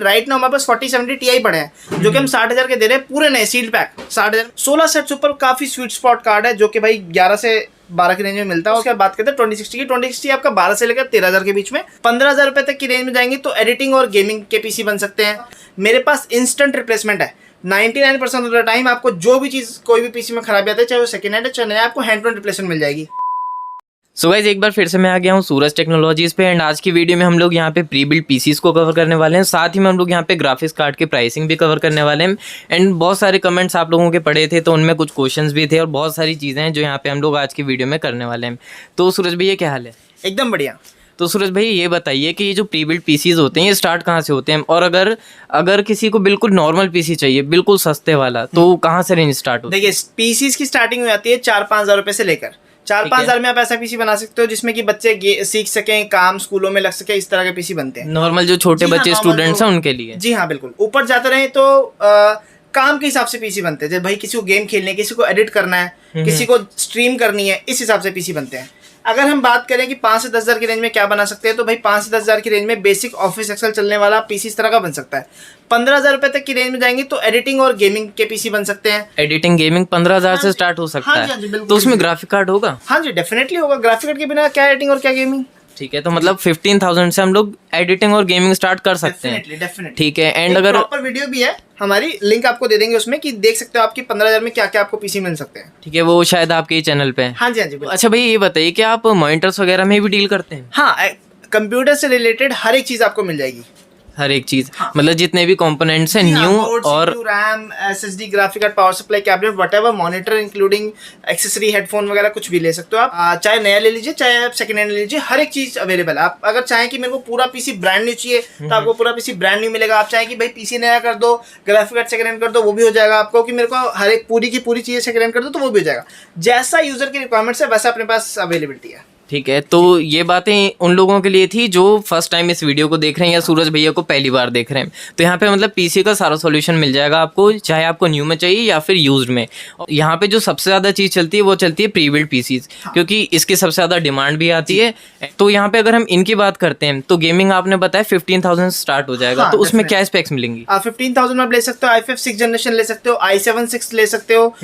Right now हमारे पास 4070 Ti पड़े हैं जो कि हम 60,000 के दे रहे हैं पूरे नए सील पैक 60,000। 16 सेट्स ऊपर काफी स्वीट स्पॉट कार्ड है जो कि भाई 11 से 12 की रेंज में मिलता है। उसके बाद बात करते हैं 2060 की। 2060 आपका 12 से लेकर 13,000 के बीच में। 15,000 रुपए तक की रेंज में जाएंगे तो एडिटिंग और गेमिंग के पीसी बन सकते हैं। मेरे पास इंस्टेंट रिप्लेसमेंट है। 99% ऑफ द टाइम आपको जो भी चीज कोई भी पीसी में खराबी आती है, चाहे वो सेकंड हैंड है चाहे नया, आपको हैंड टू हैंड रिप्लेसमेंट मिल जाएगी। सो गाइस एक बार फिर से मैं आ गया हूँ सूरज टेक्नोलॉजीज़ पे। एंड आज की वीडियो में हम लोग यहाँ पे प्री बिल्ड पीसीज को कवर करने वाले हैं, साथ ही में हम लोग यहाँ पे ग्राफिक्स कार्ड के प्राइसिंग भी कवर करने वाले हैं। एंड बहुत सारे कमेंट्स आप लोगों के पड़े थे तो उनमें कुछ क्वेश्चंस भी थे और बहुत सारी चीज़ें हैं जो यहाँ पे हम लोग आज की वीडियो में करने वाले हैं। तो सूरज भैया क्या हाल है? एकदम बढ़िया। तो सूरज भाई ये बताइए कि ये जो प्री बिल्ड पीसीज होते हैं ये स्टार्ट कहाँ से होते हैं, और अगर किसी को बिल्कुल नॉर्मल पीसी चाहिए बिल्कुल सस्ते वाला तो कहाँ से रेंज स्टार्ट होती है? देखिए पीसीज की स्टार्टिंग हो जाती है 4-5 हज़ार रुपए से लेकर 4-5 हज़ार में आप ऐसा पीसी बना सकते हो जिसमें कि बच्चे सीख सकें, काम स्कूलों में लग सके, इस तरह के पीसी बनते हैं। नॉर्मल जो छोटे बच्चे स्टूडेंट्स हैं उनके लिए? जी हाँ बिल्कुल। ऊपर जाते रहे तो काम के हिसाब से पीसी बनते हैं। जैसे भाई किसी को गेम खेलने है, किसी को एडिट करना है, किसी को स्ट्रीम करनी है, इस हिसाब से पीसी बनते हैं। अगर हम बात करें कि 5 से 10 हज़ार की रेंज में क्या बना सकते हैं, तो भाई 5 से 10 हज़ार की रेंज में बेसिक ऑफिस एक्सेल चलने वाला पीसी इस तरह का बन सकता है। 15,000 रुपए तक की रेंज में जाएंगे तो एडिटिंग और गेमिंग के पीसी बन सकते हैं। एडिटिंग गेमिंग 15,000 से स्टार्ट हो सकता है। तो उसमें ग्राफिक कार्ड होगा? हाँ जी डेफिनेटली होगा। ग्राफिक कार्ड के बिना क्या एडिटिंग और क्या गेमिंग। ठीक है, तो मतलब 15,000 से हम लोग एडिटिंग और गेमिंग स्टार्ट कर सकते हैं। डेफिनेटली। ठीक है। एंड अगर प्रॉपर वीडियो भी है हमारी, लिंक आपको दे देंगे उसमें, कि देख सकते हो आपकी 15,000 में क्या क्या आपको पीसी मिल सकते हैं। ठीक है, वो शायद आपके ही चैनल पे है। हाँ जी हाँ जी। अच्छा भाई ये बताइए कि आप मॉनिटर्स वगैरह में भी डील करते हैं? हाँ, कंप्यूटर से रिलेटेड हर एक चीज आपको मिल जाएगी। हर एक चीज? हाँ। मतलब जितने भी कंपोनेंट्स हैं न्यू और RAM, SSD, graphic card, power supply, cabinet, whatever, monitor including accessory, headphone वगैरह कुछ भी ले सकते हो आप। चाहे नया ले लीजिए चाहे आप सेकंड हैंड ले लीजिए, हर एक चीज अवेलेबल है। आप अगर चाहें कि मेरे को पूरा पीसी ब्रांड न्यू चाहिए तो आपको पूरा पीसी ब्रांड न्यू मिलेगा। आप चाहें कि भाई पीसी नया कर दो, ग्राफिक कार्ड सेकंड हैंड कर दो, वो भी हो जाएगा आपको। कि मेरे को हर एक पूरी की पूरी चीजें सेकंड हैंड कर दो तो वो भी हो जाएगा। जैसा यूजर की रिक्वायरमेंट्स है वैसा अपने पास अवेलेबिलिटी है। ठीक है, तो ये बातें उन लोगों के लिए थी जो फर्स्ट टाइम इस वीडियो को देख रहे हैं या सूरज भैया को पहली बार देख रहे हैं। तो यहाँ पे मतलब पीसी का सारा सॉल्यूशन मिल जाएगा आपको, चाहे आपको न्यू में चाहिए या फिर यूज्ड में। यहाँ पे जो सबसे ज़्यादा चीज़ चलती है वो चलती है प्री बिल्ड पीसीज, क्योंकि इसकी सबसे ज़्यादा डिमांड भी आती है। तो यहाँ पे अगर हम इनकी बात करते हैं तो गेमिंग आपने बताया 15,000 स्टार्ट हो जाएगा। तो उसमें क्या स्पेक्स मिलेंगी? 15,000 में आप ले सकते हो i5 6th जनरेशन ले सकते हो, i7 6 ले सकते हो,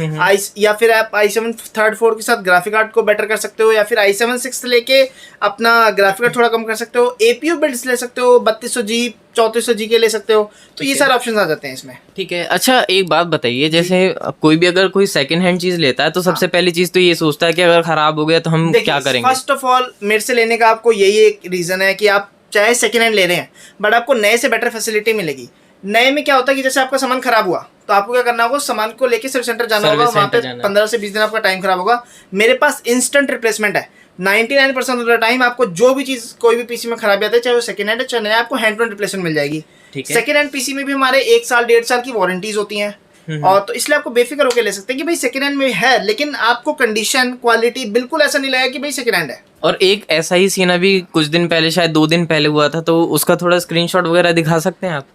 या फिर आप i7 3rd 4th के साथ ग्राफिक कार्ड को बेटर कर सकते हो, या फिर i7 6 लेके अपना ग्राफिक कार्ड थोड़ा कम कर सकते हो। एपीयू बिल्ड्स ले सकते हो, 3200G 3400G के ले सकते हो। तो ये सारे ऑप्शंस आ जाते हैं इसमें। ठीक है। अच्छा एक बात बताइए, जैसे कोई भी अगर कोई सेकंड हैंड चीज लेता है तो सबसे पहली चीज तो ये सोचता है कि अगर खराब हो गया तो हम क्या करेंगे। फर्स्ट ऑफ ऑल मेरे से लेने का आपको यही एक रीजन है कि आप चाहे सेकंड हैंड ले रहे हैं बट आपको नए से बेटर फैसिलिटी मिलेगी। नए में क्या होता है कि जैसे आपका सामान खराब हुआ तो आपको क्या करना होगा, सामान को लेके सर्विस सेंटर जाना होगा, वहाँ पे 15 से 20 दिन आपका टाइम खराब होगा। मेरे पास इंस्टेंट रिप्लेसमेंट है। 99% ऑफ द टाइम आपको जो भी चीज कोई भी पीसी में खराबी आती है, चाहे वो सेकंड हैंड है चाहे नया, आपको हैंड टू हैंड रिप्लेसमेंट मिल जाएगी। सेकंड हैंड पीसी में भी हमारे 1 साल 1.5 साल की वारंटीज होती हैं। और तो इसलिए आपको बेफिक्र होकर ले सकते हैं कि भाई सेकंड हैंड में है, लेकिन आपको कंडीशन क्वालिटी बिल्कुल ऐसा नहीं लगेगा कि भाई सेकंड हैंड है। और एक ऐसा ही सीन अभी कुछ दिन पहले, शायद 2 दिन पहले हुआ था, तो उसका थोड़ा स्क्रीनशॉट वगैरह दिखा सकते हैं आप?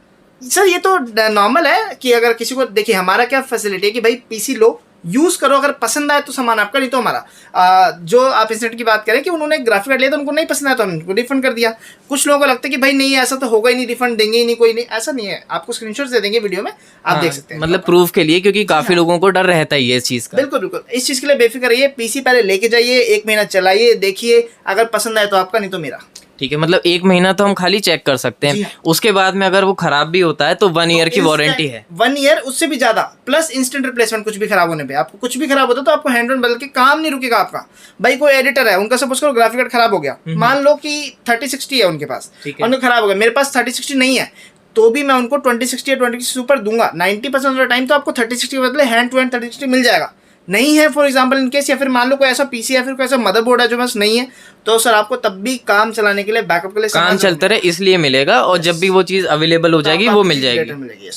सर ये तो नॉर्मल है कि अगर किसी को, देखिए हमारा क्या फैसिलिटी है कि भाई पीसी लो, यूज करो, अगर पसंद आए तो सामान आपका, नहीं तो हमारा। जो आप इंसिडेंट की बात करें कि उन्होंने ग्राफिक कार्ड लिया तो उनको नहीं पसंद आया तो हमने उनको रिफंड कर दिया। कुछ लोगों को लगता है कि भाई नहीं ऐसा तो होगा ही नहीं, रिफंड देंगे ही नहीं, कोई नहीं, ऐसा नहीं है। आपको स्क्रीनशॉट्स दे देंगे वीडियो में, आप देख सकते हैं। मतलब प्रूफ के लिए, क्योंकि काफी लोगों को डर रहता है इस चीज का। बिल्कुल बिल्कुल, इस चीज के लिए बेफिक्र रहिए। पीसी पहले लेके जाइए, 1 महीना चलाइए, देखिए, अगर पसंद आए तो आपका, नहीं तो मेरा। ठीक है, मतलब 1 महीना तो हम खाली चेक कर सकते हैं। उसके बाद में अगर वो खराब भी होता है तो 1 ईयर की वारंटी है। 1 ईयर, उससे भी ज्यादा, प्लस इंस्टेंट रिप्लेसमेंट। कुछ भी खराब होने पे, आपको कुछ भी खराब होता है तो आपको हैंड ऑन बदल के काम नहीं रुकेगा आपका। भाई कोई एडिटर है, उनका सपोज करो ग्राफिक कार्ड खराब हो गया, मान लो कि 3060 है उनके पास, उनका खराब हो गया, मेरे पास 3060 नहीं है, तो भी मैं उनको 2060 या 2060 सुपर दूंगा। 90% ऑफ द टाइम तो आपको 3060 के बदले हैंड टू हैंड 3060 मिल जाएगा। नहीं है फॉर एग्जांपल इन केस, या फिर मान लो कोई ऐसा पीसी या फिर कोई ऐसा मदरबोर्ड है जो बस नहीं है, तो सर आपको तब भी काम चलाने के लिए, बैकअप के लिए काम चलता रहे इसलिए मिलेगा। और जब भी वो चीज अवेलेबल हो जाएगी वो मिल जाएगी।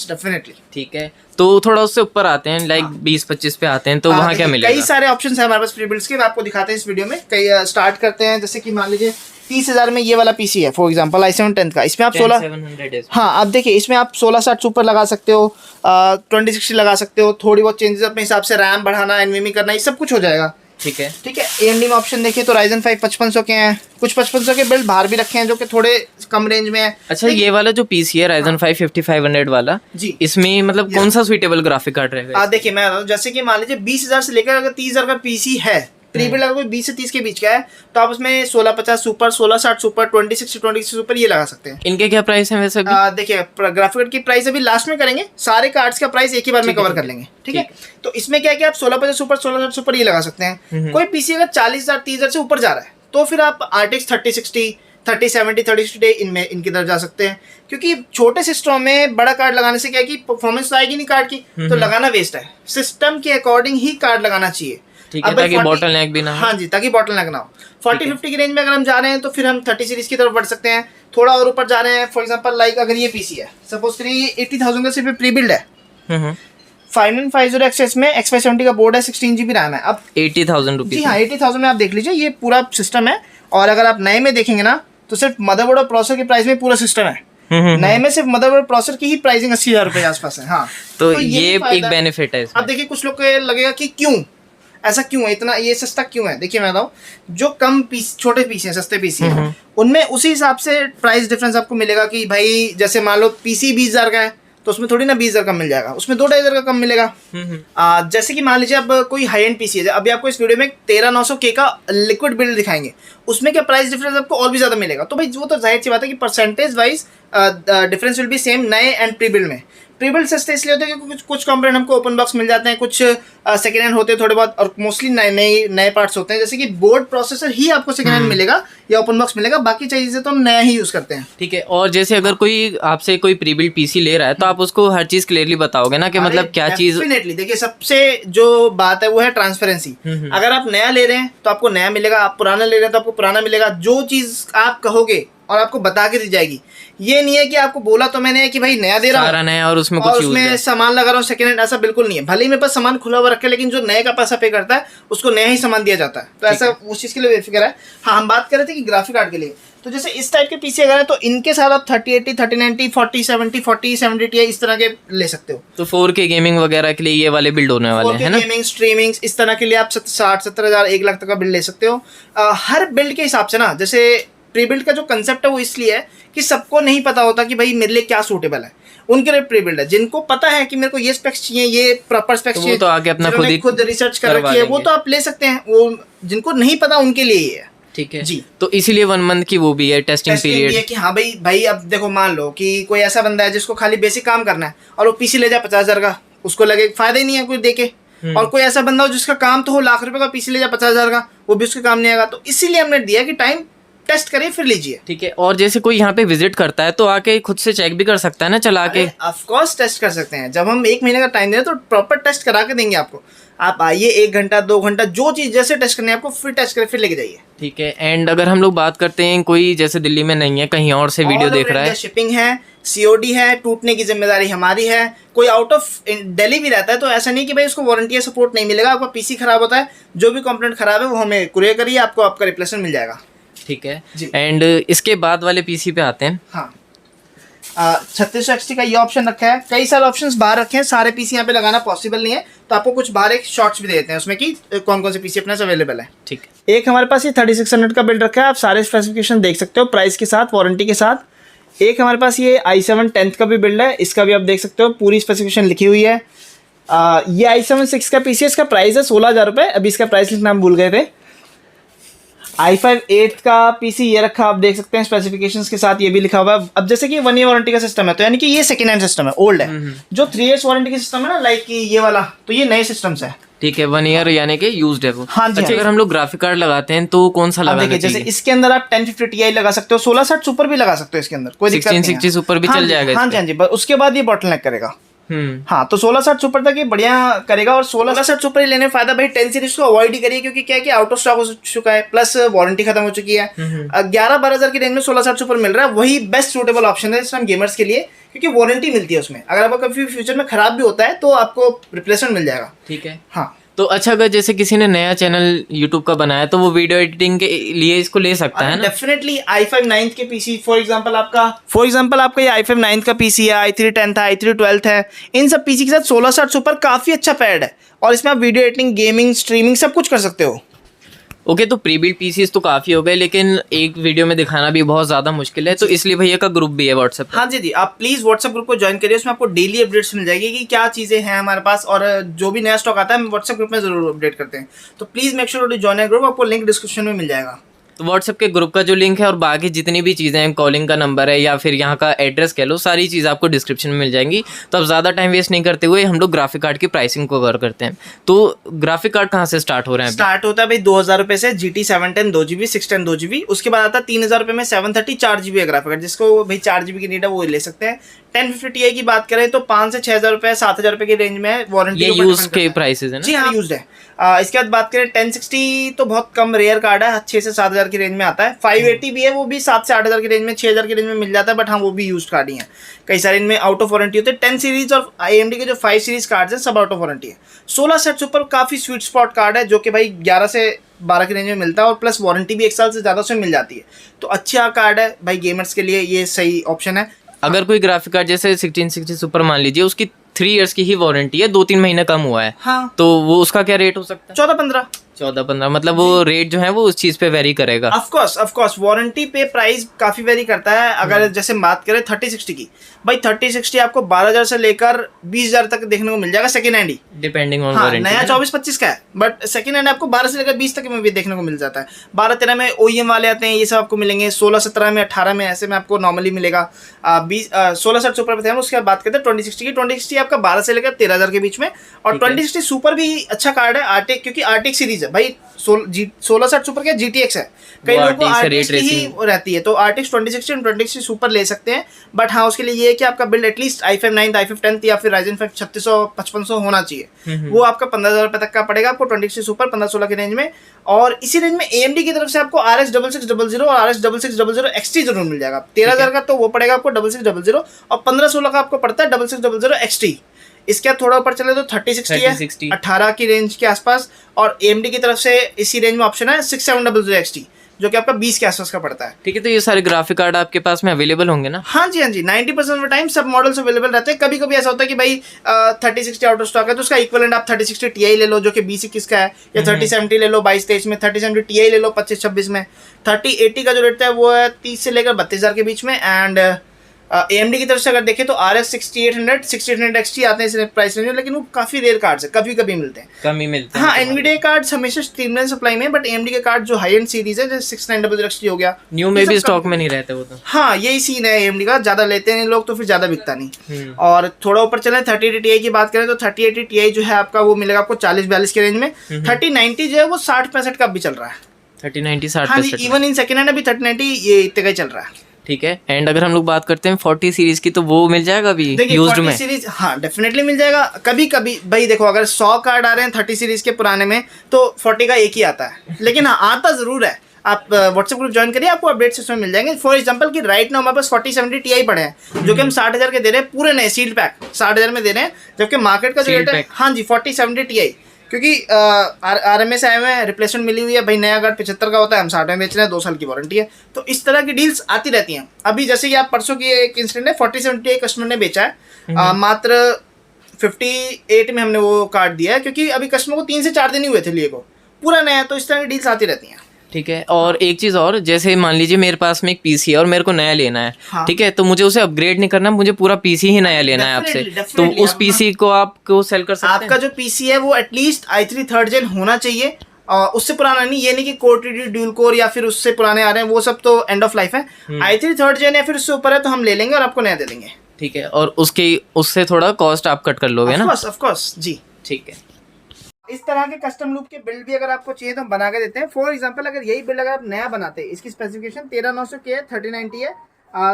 डेफिनेटली। ठीक है, तो थोड़ा उससे ऊपर आते हैं, लाइक 20-25 पे आते हैं, तो वहाँ क्या मिलेगा? कई सारे ऑप्शंस है हमारे पास प्री बिल्ड्स के, आपको दिखाते हैं इस वीडियो में। कई स्टार्ट करते हैं, जैसे कि मान लीजिए 30,000 में ये वाला पीसी है फॉर एग्जांपल i7 10th का। इसमें आप 16, हाँ आप देखिए इसमें आप 1660 सुपर लगा सकते हो, 2060 लगा सकते हो, थोड़ी बहुत चेंजेस अपने हिसाब से, रैम बढ़ाना, एनवीएमई करना, ये सब कुछ हो जाएगा। ठीक है। ठीक है, AMD में ऑप्शन देखिए तो Ryzen 5 5500 के हैं, कुछ 5500 के बिल्ड बाहर भी रखे हैं जो कि थोड़े कम रेंज में है। अच्छा, ये वाला जो पीसी है Ryzen 5 5500 वाला जी, इसमें मतलब कौन सा सुइटेबल ग्राफिक कार्ड रहेगा? देखिए मैं बताऊं, जैसे कि मान लीजिए 20,000 से लेकर अगर 30,000 का पीसी है, प्री बिल्ड अगर कोई 20 से 30 के बीच का है, तो आप उसमें 1650 सुपर, 1660 सुपर, 2060 सुपर ये लगा सकते हैं। इनके क्या प्राइस है वैसे? देखिए ग्राफिक कार्ड की प्राइस अभी लास्ट में करेंगे, सारे कार्ड्स का प्राइस एक ही बार में कवर कर लेंगे। ठीक है, तो इसमें क्या है कि आप 1650 सुपर, 1660 सुपर ये लगा सकते हैं। कोई पीसी अगर 40,000 30,000 से ऊपर जा रहा है तो फिर आप RTX 3060, 3070, 3060 इनमें इनकी तरफ जा सकते हैं, क्योंकि छोटे सिस्टम में बड़ा कार्ड लगाने से क्या है कि परफॉर्मेंस तो आएगी नहीं कार्ड की, तो लगाना वेस्ट है। सिस्टम के अकॉर्डिंग ही कार्ड लगाना चाहिए, ठीक है, ताकि बॉटल नेक भी ना हो। हाँ जी, ताकि बॉटल नेक ना हो। 4050 की रेंज में अगर हम जा रहे हैं तो फिर हम 30 सीरीज की तरफ बढ़ सकते हैं। थोड़ा और ऊपर जा रहे हैं, फॉर एग्जांपल लाइक अगर ये पीसी है, सपोज करिए ये 80,000 का सिर्फ प्री बिल्ड है, 5950X में X570 का बोर्ड है, 16GB रैम है। अब 80,000 रुपीज। जी हाँ, 80,000 में आप देख लीजिए ये पूरा सिस्टम है। और अगर आप नए में देखेंगे ना तो सिर्फ मदरबोर्ड और प्रोसेसर की प्राइस में पूरा सिस्टम है। नए में सिर्फ मदरबोर्ड प्रोसेसर की ही प्राइसिंग 80,000 रुपए के आसपास है। हाँ, तो ये एक बेनिफिट है इसमें। अब देखिए कुछ लोग को लगेगा कि क्यों ऐसा क्यों है, इतना ये सस्ता क्यों है। देखिए मैं बताऊँ, जो कम पीस छोटे पीसी हैं, सस्ते पीसी हैं, उनमें उसी हिसाब से प्राइस डिफरेंस आपको मिलेगा कि भाई जैसे मान लो पीसी 20,000 का है तो उसमें थोड़ी ना 20,000 कम मिल जाएगा, उसमें 2-2,500 का कम मिलेगा। जैसे कि मान लीजिए अब कोई हाई एंड पीसी है, अभी आपको इस वीडियो में 13900K का लिक्विड बिल्ड दिखाएंगे, उसमें क्या प्राइस डिफरेंस आपको और भी ज्यादा मिलेगा। तो भाई वो तो जाहिर सी बात है कि percentage wise difference will be same नए एंड प्री बिल्ड में। प्री बिल्ड सस्ते इसलिए होते हैं क्योंकि कुछ कंपोनेंट हमको ओपन बॉक्स मिल जाते हैं, कुछ सेकेंड हैंड होते हैं थोड़े बहुत, और मोस्टली नए पार्ट्स होते हैं। जैसे कि बोर्ड प्रोसेसर ही आपको सेकेंड हैंड मिलेगा या ओपन बॉक्स मिलेगा, बाकी चीजें तो हम नया ही यूज करते हैं। ठीक है, और जैसे अगर कोई आपसे कोई प्री बिल्ड पीसी ले रहा है तो आप उसको हर चीज क्लियरली बताओगे ना कि मतलब क्या चीज। डेफिनेटली देखिए, सबसे जो बात है वो है ट्रांसपेरेंसी। अगर आप नया ले रहे हैं तो आपको नया मिलेगा, आप पुराना ले रहे हैं तो आपको पुराना मिलेगा। जो चीज आप कहोगे और आपको बता के दी जाएगी, ये नहीं है कि आपको बोला तो मैंने कि भाई नया दे रहा हूँ सारा नया और उसमें और कुछ उसमें सामान लगा रहा हूँ सेकंड हैंड, ऐसा बिल्कुल नहीं है। भले ही मेरे पास सामान खुला हुआ रखे, लेकिन जो नए का पैसा पे करता है उसको नया ही सामान दिया जाता है। तो ऐसा उस चीज के लिए बेफिक्र है। हाँ, हम बात कर रहे थे कि ग्राफिक कार्ड के लिए, तो जैसे इस टाइप के पीसी अगर है तो इनके साथ आप 3080, 3090, 4070, 4070 Ti इस तरह के ले सकते हो। तो 4K गेमिंग वगैरह के लिए ये वाले बिल्ड होने वाले हैं ना। गेमिंग, स्ट्रीमिंग इस तरह के लिए आप 60-70 हज़ार 1 लाख तक का बिल्ड ले सकते हो। हर बिल्ड के हिसाब से ना, जैसे प्री बिल्ड का जो कंसेप्ट है वो इसलिए है कि सबको नहीं पता होता कि भाई मेरे लिए क्या सूटेबल है, उनके लिए प्री बिल्ड है। जिनको पता है कि मेरे को ये स्पेक्स चाहिए, ये प्रॉपर स्पेक्स चाहिए, तो आगे अपना खुद रिसर्च कर रखी है, वो तो आप ले सकते हैं। वो जिनको नहीं पता उनके लिए ही है। ठीक है जी, तो इसीलिए 1 मंथ की वो भी है टेस्टिंग पीरियड है कि हाँ भाई अब देखो मान लो कि कोई ऐसा बंदा है जिसको खाली बेसिक काम करना है और वो पीसी ले जाए 50,000 का, उसको लगे फायदा ही नहीं है कुछ देके। और कोई ऐसा बंदा हो जिसका काम तो हो लाख रुपए का, पीसी ले जाए 50,000 का, वो भी उसके काम नहीं आएगा। तो इसीलिए हमने दिया कि टाइम टेस्ट करिए फिर लीजिए। ठीक है, और जैसे कोई यहाँ पे विजिट करता है तो आके खुद से चेक भी कर सकता है ना चला के। ऑफ कोर्स टेस्ट कर सकते हैं। जब हम 1 महीने का टाइम दे रहे हैं तो प्रॉपर टेस्ट करा के देंगे आपको। आप आइए 1 घंटा 2 घंटा जो चीज जैसे टेस्ट करनी है आपको, फिर टेस्ट करके फिर लेके जाइए। ठीक है, एंड अगर हम लोग बात करते हैं कोई जैसे दिल्ली में नहीं है, कहीं और से वीडियो देख रहा है, शिपिंग है, COD है, टूटने की जिम्मेदारी हमारी है। कोई आउट ऑफ दिल्ली भी रहता है तो ऐसा नहीं कि भाई उसको वारंटी या सपोर्ट नहीं मिलेगा। आपका पीसी खराब होता है, जो भी कंपोनेंट खराब है वो हमें कुरियर करिए, आपको आपका रिप्लेसमेंट मिल जाएगा। ठीक है, एंड इसके बाद वाले पीसी पे आते हैं। हाँ, 3660 का ये ऑप्शन रखा है। कई सारे ऑप्शंस बाहर रखे हैं, सारे पीसी यहाँ पे लगाना पॉसिबल नहीं है, तो आपको कुछ बाहर एक शॉर्ट्स भी देते हैं उसमें कि कौन कौन से पीसी अपने अवेलेबल है। ठीक है, एक हमारे पास ये 3600 का बिल्ड रखा है, आप सारे स्पेसिफिकेशन देख सकते हो प्राइस के साथ, वारंटी के साथ। एक हमारे पास ये i7 10th का भी बिल्ड है, इसका भी आप देख सकते हो, पूरी स्पेसिफिकेशन लिखी हुई है। ये i7 6 का पीसी, इसका प्राइस है 16,000 रुपये। अभी इसका प्राइस लिखना हम भूल गए थे। i5 8 का पीसी ये रखा, आप देख सकते हैं स्पेसिफिकेशंस के साथ, ये भी लिखा हुआ है। अब जैसे कि 1 ईयर वारंटी का सिस्टम है, तो यानी कि ये सेकंड हैंड सिस्टम है, ओल्ड है। जो 3 इयर्स वारंटी का सिस्टम है ना, लाइक ये वाला, तो ये नए सिस्टम्स है। ठीक है, 1 ईयर यानी कि यूज्ड है वो। हाँ जी, अच्छा, अगर हम लोग ग्राफिक कार्ड लगाते हैं तो कौन सा लगाना चाहिए? जैसे इसके अंदर आप 1050 Ti लगा सकते हो, 1660 सुपर भी लगा सकते हो इसके अंदर, कोई दिक्कत नहीं है। 1660 सुपर भी चल जाएगा। हाँ जी, उसके बाद ये बॉटलनेक करेगा। हाँ, तो 1660 सुपर तक ये बढ़िया करेगा। और 1660 सुपर ही लेने में फायदा भाई 10 सीरीज को अवॉइड ही करिए, क्योंकि क्या है कि आउट ऑफ स्टॉक हो चुका है, प्लस वारंटी खत्म हो चुकी है। 11-12 हज़ार की रेंज में 1660 सुपर मिल रहा है, वही बेस्ट सूटेबल ऑप्शन है इस टाइम गेमर्स के लिए, क्योंकि वारंटी मिलती है उसमें। अगर आपका कभी फ्यूचर में खराब भी होता है तो आपको रिप्लेसमेंट मिल जाएगा। ठीक है, हाँ। तो अच्छा, अगर जैसे किसी ने नया चैनल यूट्यूब का बनाया तो वो वीडियो एडिटिंग के लिए इसको ले सकता है ना? डेफिनेटली i5 9th के पीसी, फॉर एग्जांपल आपका ये i5 9th का पीसी है, i3 10th है, i3 12th है, इन सब पीसी के साथ 1660 सुपर काफी अच्छा पैड है, और इसमें आप वीडियो एडिटिंग, गेमिंग, स्ट्रीमिंग सब कुछ कर सकते हो। ओके, तो प्री बिल्ड पीसीस तो काफ़ी हो गए, लेकिन एक वीडियो में दिखाना भी बहुत ज़्यादा मुश्किल है, तो इसलिए भैया का ग्रुप भी है व्हाट्सएप पे। हाँ जी, आप प्लीज़ व्हाट्सएप ग्रुप को ज्वाइन करिए, उसमें आपको डेली अपडेट्स मिल जाएगी कि क्या चीज़ें हैं हमारे पास, और जो भी नया स्टॉक आता है हम व्हाट्सएप ग्रुप में ज़रूर अपडेट करते हैं। तो please make sure to join a group, आपको लिंक डिस्क्रिप्शन में मिल जाएगा। तो व्हाट्सएप के ग्रुप का जो लिंक है और बाकी जितनी भी चीज़ें हैं, कॉलिंग का नंबर है या फिर यहाँ का एड्रेस कह लो, सारी चीज़ आपको डिस्क्रिप्शन में मिल जाएंगी। तो अब ज़्यादा टाइम वेस्ट नहीं करते हुए हम लोग ग्राफिक कार्ड की प्राइसिंग को कवर करते हैं। तो ग्राफिक कार्ड कहाँ से स्टार्ट हो रहे हैं? स्टार्ट होता है भाई 2000 रुपये से GT 710 2GB 610 2GB। उसके बाद आता है 3000 रुपये में 730 4GB है ग्राफिक कार्ड, जिसको भाई 4GB की नीड है वो ले सकते हैं। 1050 Ti की बात करें तो 5 से 6000 रुपये 7000 रुपये की रेंज में है, वारंटी ये यूज के प्राइसेस है ना? जी हाँ, यूज्ड है। इसके बाद बात करें 1060 तो बहुत कम रेयर कार्ड है, 6 से 7000 की रेंज में आता है। 580 भी है, वो भी 7 से 8000 की रेंज में, 6000 की रेंज में मिल जाता है, बट हाँ वो भी यूज्ड कार्ड ही है। कई सारे इनमें आउट ऑफ वारंटी होते हैं। 10 सीरीज और AMD के जो 5 सीरीज कार्ड हैं सब आउट ऑफ वारंटी है। 16 सेट सुपर काफ़ी स्वीट स्पॉट कार्ड है, जो कि भाई 11 से 12 की रेंज में मिलता है, और प्लस वारंटी भी 1 साल से ज़्यादा उसमें मिल जाती है। तो अच्छा कार्ड है भाई, गेमर्स के लिए ये सही ऑप्शन है। अगर कोई ग्राफिक कार्ड जैसे 1660 सुपर मान लीजिए, उसकी 3 इयर्स की ही वारंटी है, 2-3 महीना कम हुआ है, हाँ, तो वो उसका क्या रेट हो सकता है? 14-15। 14-15 मतलब वो रेट जो है वो उस चीज़ पे वेरी करेगा। ऑफ कोर्स वारंटी पे प्राइस काफ़ी वेरी करता है। अगर जैसे बात करें 3060 की, भाई 3060 आपको 12000 से लेकर 20000 तक देखने को मिल जाएगा second hand he, depending on हाँ, वारंटी। नया 24-25 का है, बट सेकंड हैंड आपको 12 से लेकर 20 तक में भी देखने को मिल जाता है। 12-13 में OEM वाले आते हैं, ये सब आपको मिलेंगे। 16-17 में 18 में ऐसे में आपको नॉर्मली मिलेगा। 16 सेट सुपर पे थे हम। उसके बाद बात करते हैं 2060 की। 2060 आपका 12 से लेकर 13000 के बीच में, और 2060 सुपर भी अच्छा कार्ड है RTX, क्योंकि RTX सीरीज है भाई। 16 सेट सुपर क्या GTX है, कई लोगों को RTX की ही रहती है, तो RTX 2060 और 2060 सुपर ले सकते हैं। बट हाँ, उसके लिए ये है कि आपका build at least i5 9th i5 10th या फिर Ryzen 5 3600-5500 होना चाहिए। वो आपका 15000 रुपये तक का पड़ेगा आपको 2060 सुपर 15-16 की रेंज में। और इसी रेंज में AMD की तरफ से आपको RX 6600 और RX 6600 XT जरूर मिल जाएगा। 13000 का तो वो पड़ेगा आपको 6600, और 15-16 का आपको पड़ता है 6600 XT। इसके बाद थोड़ा ऊपर चले तो 3060 है, 18 की रेंज के आसपास। और AMD की तरफ से इसी रेंज में ऑप्शन है 6700 XT, जो कि आपका 20 के आसपास का पड़ता है। ठीक है, तो ये सारे ग्राफिक कार्ड आपके पास में अवेलेबल होंगे ना? हाँ जी, 90% ऑफ टाइम सब मॉडल्स अवेलेबल रहते हैं। कभी कभी ऐसा होता है कि भाई 3060 आउट ऑफ स्टॉक है, तो उसका इक्विवेलेंट आप 3060 Ti ले लो, जो कि 2021 का है, या 3070 ले लो 22-23 में, 3070 Ti ले लो 25-26 में। 3080 का जो रेट है वो है 30 से लेकर 32000 के बीच में। एंड AMD की तरफ से अगर देखें तो RX 6800 XT आते हैं इस प्राइस रेंज में, लेकिन वो काफ़ी रेयर कार्ड्स है, कभी कभी मिलते हैं, कम ही मिलते हैं। हाँ, NVIDIA कार्ड्स हमेशा स्ट्रीमलाइन सप्लाई में, बट AMD के कार्ड जो हाई एंड सीरीज है, जैसे 6900 XT हो गया, न्यू में भी स्टॉक में नहीं रहते वो तो। हाँ, यही सीन है AMD का, ज़्यादा लेते हैं लोग तो फिर ज़्यादा बिकता नहीं। और थोड़ा ऊपर चले 3080 Ti की बात करें तो 3080 Ti जो है आपका वो मिलेगा आपको 40-42 के रेंज में। 3090 जो है वो 60-65 का भी चल रहा है। 3090 हाँ जी, 60%। इवन इन सेकेंड हैंड अभी 3090 ये इतने का ही चल रहा है। ठीक है, एंड अगर हम लोग बात करते हैं 40 सीरीज की, तो वो मिल जाएगा अभी यूज्ड में? सीरीज हाँ डेफिनेटली मिल जाएगा। कभी कभी भाई देखो, अगर 100 कार्ड आ रहे हैं 30 सीरीज के पुराने में, तो 40 का एक ही आता है, लेकिन हाँ आता ज़रूर है। आप व्हाट्सएप ग्रुप ज्वाइन करिए, आपको अपडेट्स इसमें मिल जाएंगे। फॉर एग्जांपल कि राइट नाउ हमारे पास 4070 Ti पड़े हैं, जो कि हम 60,000 के दे रहे हैं, पूरे नए सील्ड पैक 60,000 में दे रहे हैं, जबकि मार्केट का जो रेट है, हाँ जी 4070 Ti, क्योंकि RMA से आए हुए हैं, रिप्लेसमेंट मिली हुई है भाई। नया कार्ड 75 का होता है, हम 60 में बेच रहे हैं, 2 साल की वारंटी है। तो इस तरह की डील्स आती रहती हैं। अभी जैसे कि आप परसों की एक इंसिडेंट है, 4070 कस्टमर ने बेचा है, मात्र 58 में हमने वो कार्ड दिया है, क्योंकि अभी कस्टमर को 3 से 4 दिन ही हुए थे लिए को, पूरा नया। तो इस तरह की डील्स आती रहती हैं। ठीक है, और एक चीज़ और, जैसे मान लीजिए मेरे पास में एक पीसी है और मेरे को नया लेना है, हाँ। ठीक है, तो मुझे उसे अपग्रेड नहीं करना, मुझे पूरा पीसी ही नया लेना है आपसे, तो उस पीसी को आपको सेल कर सकते हैं? आपका जो पीसी है वो एटलीस्ट i3 3rd gen होना चाहिए, उससे पुराना नहीं। ये नहीं कि कोर TDD ड्यूल कोर या फिर उससे पुराने आ रहे हैं, वो सब तो एंड ऑफ लाइफ है। i3 3rd gen या फिर उससे ऊपर है तो हम ले लेंगे और आपको नया दे देंगे। ठीक है, और उससे थोड़ा कॉस्ट आप कट कर लोगे ना? ऑफ कोर्स जी। ठीक है, इस तरह के कस्टम लूप के बिल्ड भी अगर आपको चाहिए तो हम बना के देते हैं। फॉर एग्जांपल, अगर यही बिल्ड अगर आप नया बनाते हैं, इसकी स्पेसिफिकेशन 13900 है, 3090 है,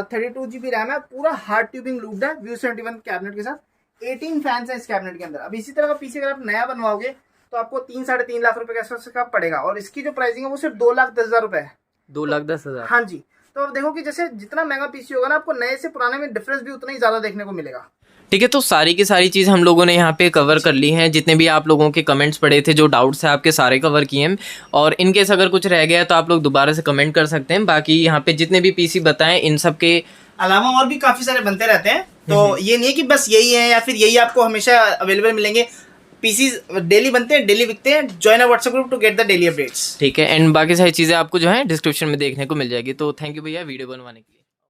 32GB रैम है, पूरा हार्ड ट्यूबिंग लूप्ड है, व्यू 71 कैबिनेट के साथ, 18 फैंस है इस कैबिनेट के अंदर। अब इसी तरह का पीसी अगर आप नया बनवाओगे तो आपको 3-3.5 लाख रुपए के आसपास का पड़ेगा, और इसकी जो प्राइसिंग है वो सिर्फ 2,10,000 रुपए है। 2,10,000? हाँ जी। तो अब देखो कि जैसे जितना महंगा पीसी होगा ना, आपको नए से पुराने में डिफरेंस भी उतना ही ज्यादा देखने को मिलेगा। ठीक है, तो सारी की सारी चीज़ हम लोगों ने यहाँ पे कवर कर ली हैं। जितने भी आप लोगों के कमेंट्स पड़े थे, जो डाउट्स हैं आपके, सारे कवर किए हैं। और इन केस अगर कुछ रह गया तो आप लोग दोबारा से कमेंट कर सकते हैं। बाकी यहाँ पे जितने भी पीसी बताएं, इन सब के अलावा और भी काफ़ी सारे बनते रहते हैं। तो ये नहीं है कि बस यही है या फिर यही आपको हमेशा अवेलेबल मिलेंगे। पीसी डेली बनते हैं, डेली बिकते हैं। Join a WhatsApp group to get the daily updates. ठीक है, एंड बाकी सारी चीज़ें आपको जो है डिस्क्रिप्शन में देखने को मिल जाएगी। तो थैंक यू भैया वीडियो बनवाने के लिए।